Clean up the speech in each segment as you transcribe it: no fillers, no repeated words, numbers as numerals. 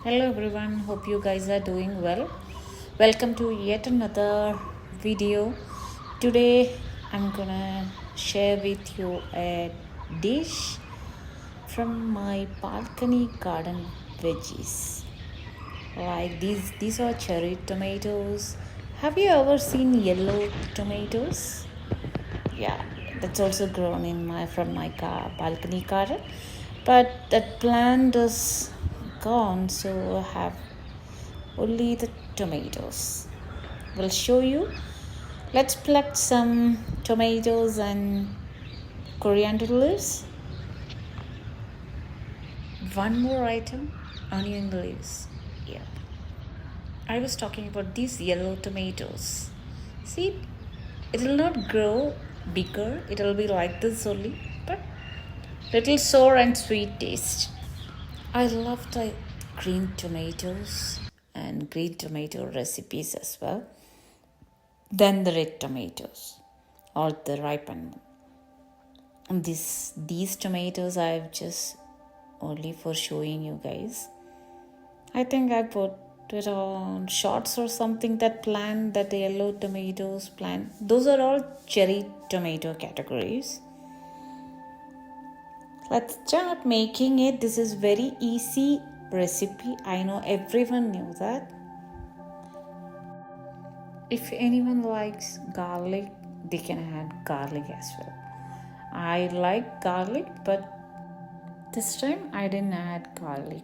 Hello everyone, hope you guys are doing well. Welcome to yet another video. Today I'm gonna share with you a dish from my balcony garden veggies. Like these are cherry tomatoes. Have you ever seen yellow tomatoes? Yeah, that's also grown in my from my balcony garden, but that plant is gone, so I have only the tomatoes. We'll show you. Let's pluck some tomatoes and coriander leaves. One more item, onion leaves. Yeah, I was talking about these yellow tomatoes. See, it will not grow bigger, it will be like this only, but little sour and sweet taste. I love the green tomatoes and green tomato recipes as well. Then the red tomatoes or the ripened. And these tomatoes I've just only for showing you guys. I think I put it on shorts or something, that plant, that yellow tomatoes plant. Those are all cherry tomato categories. Let's start making it. This is very easy recipe. I know everyone knew that. If anyone likes garlic, they can add garlic as well. I like garlic, but this time I didn't add garlic.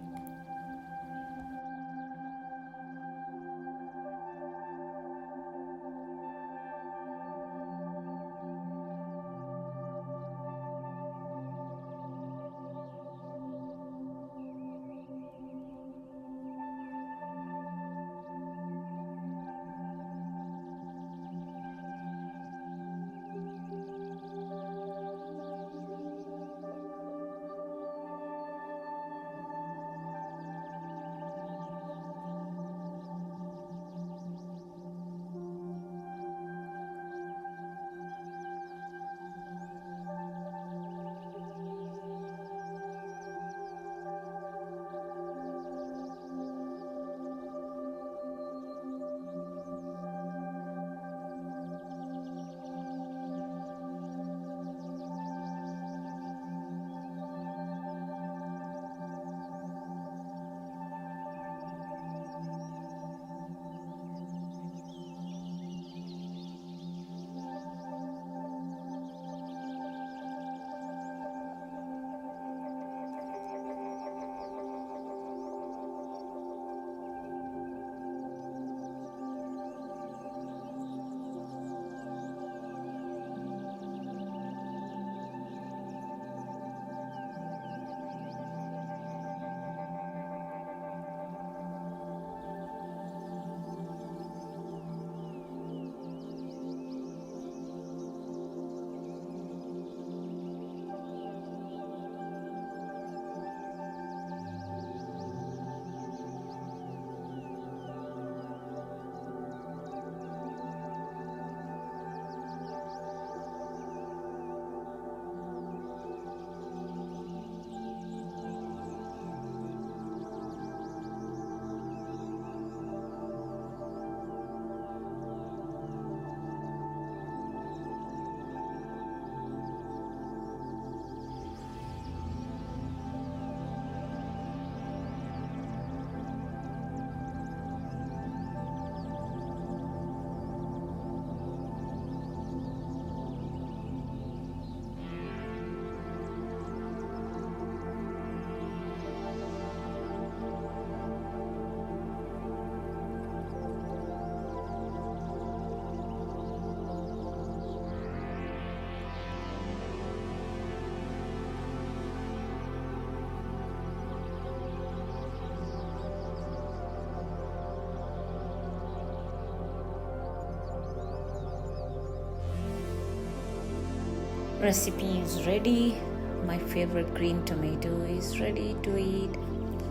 Recipe is ready. My favorite green tomato is ready to eat.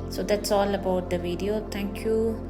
So that's all about the video. Thank you.